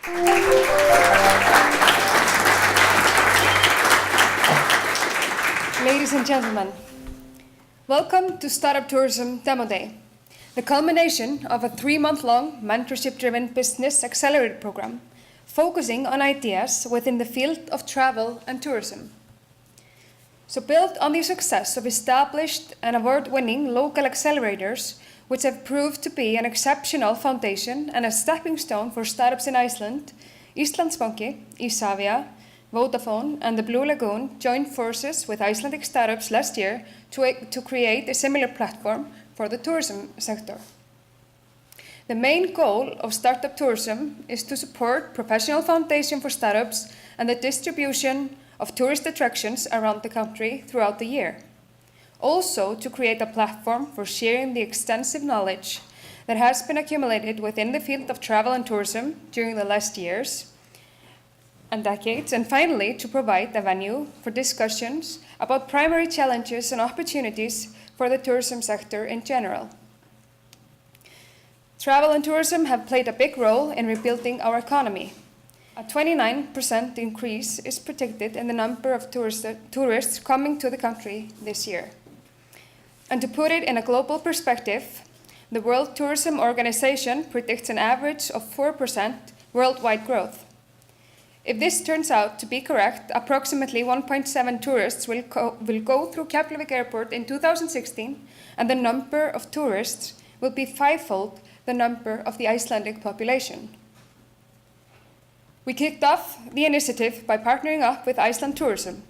Ladies and gentlemen, welcome to Startup Tourism Demo Day, the culmination of a 3-month-long mentorship-driven business accelerator program focusing on ideas within the field of travel and tourism. So built on the success of established and award-winning local accelerators, which have proved to be an exceptional foundation and a stepping stone for startups in Iceland, Íslandsbanki, Isavia, Vodafone and the Blue Lagoon joined forces with Icelandic startups last year to create a similar platform for the tourism sector. The main goal of Startup Tourism is to support professional foundation for startups and the distribution of tourist attractions around the country throughout the year. Also to create a platform for sharing the extensive knowledge that has been accumulated within the field of travel and tourism during the last years and decades, and finally to provide a venue for discussions about primary challenges and opportunities for the tourism sector in general. Travel and tourism have played a big role in rebuilding our economy. A 29% increase is predicted in the number of tourists coming to the country this year. And to put it in a global perspective, the World Tourism Organization predicts an average of 4% worldwide growth. If this turns out to be correct, approximately 1.7 tourists will go through Keflavik Airport in 2016, and the number of tourists will be fivefold the number of the Icelandic population. We kicked off the initiative by partnering up with Iceland Tourism.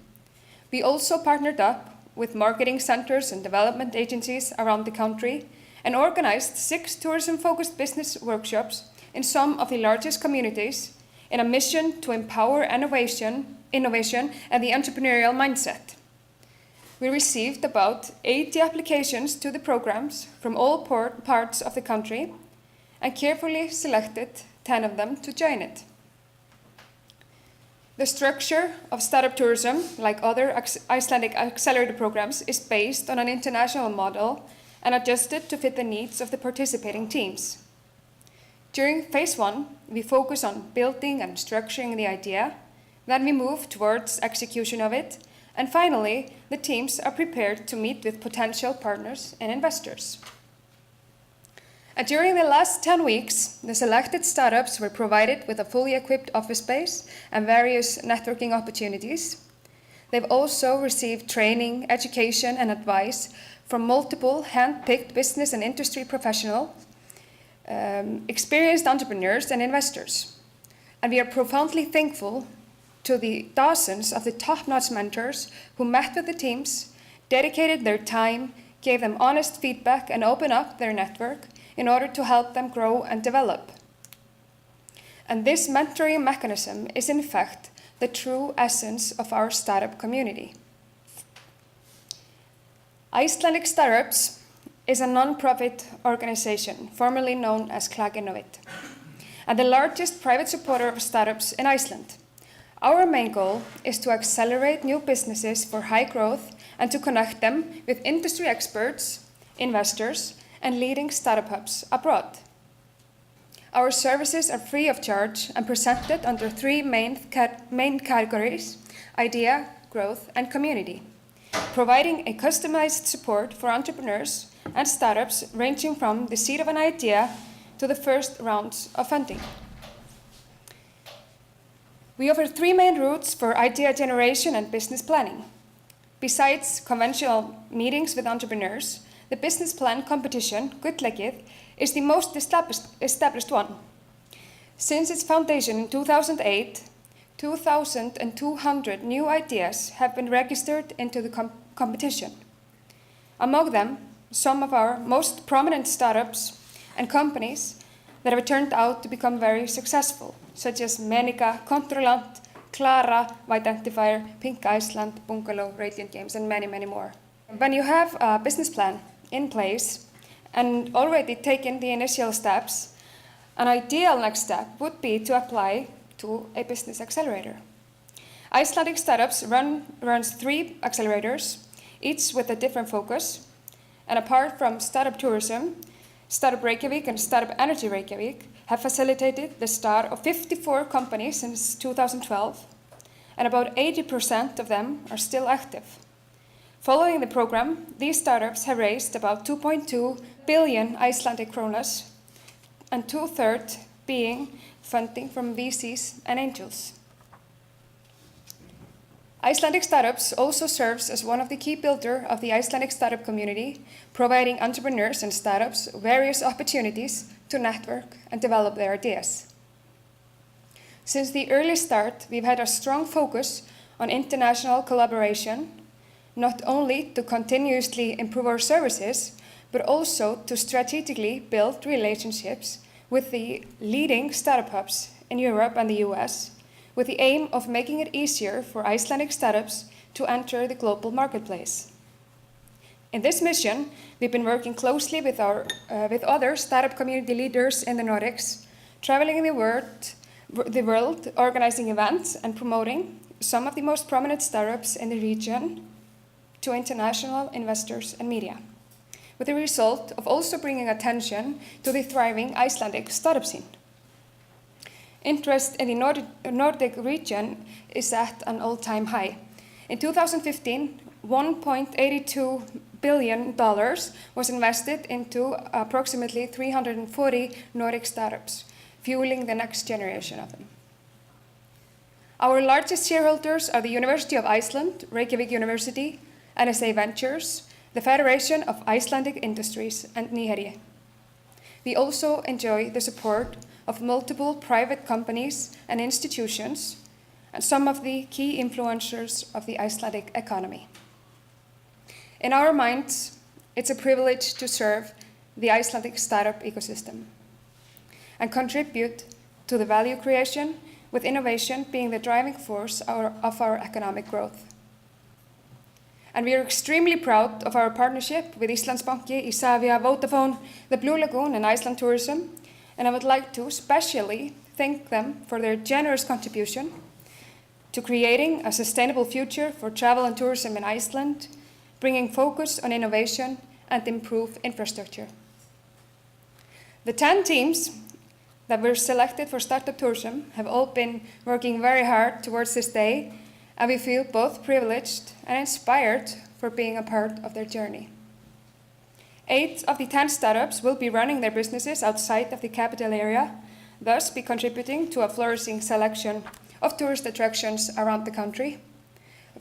We also partnered up with marketing centers and development agencies around the country and organized 6 tourism-focused business workshops in some of the largest communities in a mission to empower innovation and the entrepreneurial mindset. We received about 80 applications to the programs from all parts of the country and carefully selected 10 of them to join it. The structure of Startup Tourism, like other Icelandic accelerator programs, is based on an international model and adjusted to fit the needs of the participating teams. During phase 1, we focus on building and structuring the idea, then we move towards execution of it, and finally, the teams are prepared to meet with potential partners and investors. And during the last 10 weeks, the selected startups were provided with a fully equipped office space and various networking opportunities. They've also received training, education, and advice from multiple hand-picked business and industry professionals, experienced entrepreneurs and investors. And we are profoundly thankful to the dozens of the top-notch mentors who met with the teams, dedicated their time, gave them honest feedback, and opened up their network in order to help them grow and develop. And this mentoring mechanism is in fact the true essence of our startup community. Icelandic Startups is a non-profit organization, formerly known as Klag Innovate, and the largest private supporter of startups in Iceland. Our main goal is to accelerate new businesses for high growth and to connect them with industry experts, investors, and leading startup hubs abroad. Our services are free of charge and presented under 3 main categories: idea, growth, and community, providing a customized support for entrepreneurs and startups ranging from the seed of an idea to the first rounds of funding. We offer 3 main routes for idea generation and business planning. Besides conventional meetings with entrepreneurs, the business plan competition, Gullleggið, is the most established one. Since its foundation in 2008, 2,200 new ideas have been registered into the competition. Among them, some of our most prominent startups and companies that have turned out to become very successful, such as Menica, Controlant, Klara, Identifier, Pink Iceland, Bungalow, Radiant Games, and many, many more. When you have a business plan in place and already taken the initial steps, an ideal next step would be to apply to a business accelerator. Icelandic Startups runs 3 accelerators, each with a different focus. And apart from Startup Tourism, Startup Reykjavík, and Startup Energy Reykjavík, have facilitated the start of 54 companies since 2012, and about 80% of them are still active. Following the program, these startups have raised about 2.2 billion Icelandic kronas, and 2/3 being funding from VCs and angels. Icelandic Startups also serves as one of the key builders of the Icelandic startup community, providing entrepreneurs and startups various opportunities to network and develop their ideas. Since the early start, we've had a strong focus on international collaboration, not only to continuously improve our services, but also to strategically build relationships with the leading startup hubs in Europe and the US, with the aim of making it easier for Icelandic startups to enter the global marketplace. In this mission, we've been working closely with other startup community leaders in the Nordics, traveling the world, organizing events and promoting some of the most prominent startups in the region to international investors and media, with the result of also bringing attention to the thriving Icelandic startup scene. Interest in the Nordic region is at an all-time high. In 2015, $1.82 billion was invested into approximately 340 Nordic startups, fueling the next generation of them. Our largest shareholders are the University of Iceland, Reykjavík University, NSA Ventures, the Federation of Icelandic Industries, and Nýherji. We also enjoy the support of multiple private companies and institutions, and some of the key influencers of the Icelandic economy. In our minds, it's a privilege to serve the Icelandic startup ecosystem and contribute to the value creation, with innovation being the driving force of our economic growth. And we are extremely proud of our partnership with Íslandsbanki, Isavia, Vodafone, the Blue Lagoon, and Iceland Tourism, and I would like to especially thank them for their generous contribution to creating a sustainable future for travel and tourism in Iceland, bringing focus on innovation and improved infrastructure. The 10 teams that were selected for Startup Tourism have all been working very hard towards this day, and we feel both privileged and inspired for being a part of their journey. 8 of the 10 startups will be running their businesses outside of the capital area, thus be contributing to a flourishing selection of tourist attractions around the country.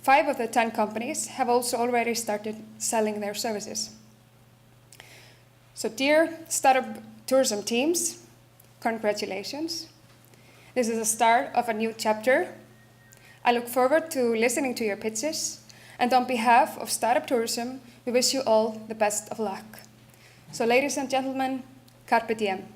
5 of the 10 companies have also already started selling their services. So dear Startup Tourism teams, congratulations. This is the start of a new chapter. I look forward to listening to your pitches, and on behalf of Startup Tourism, we wish you all the best of luck. So ladies and gentlemen, carpe diem.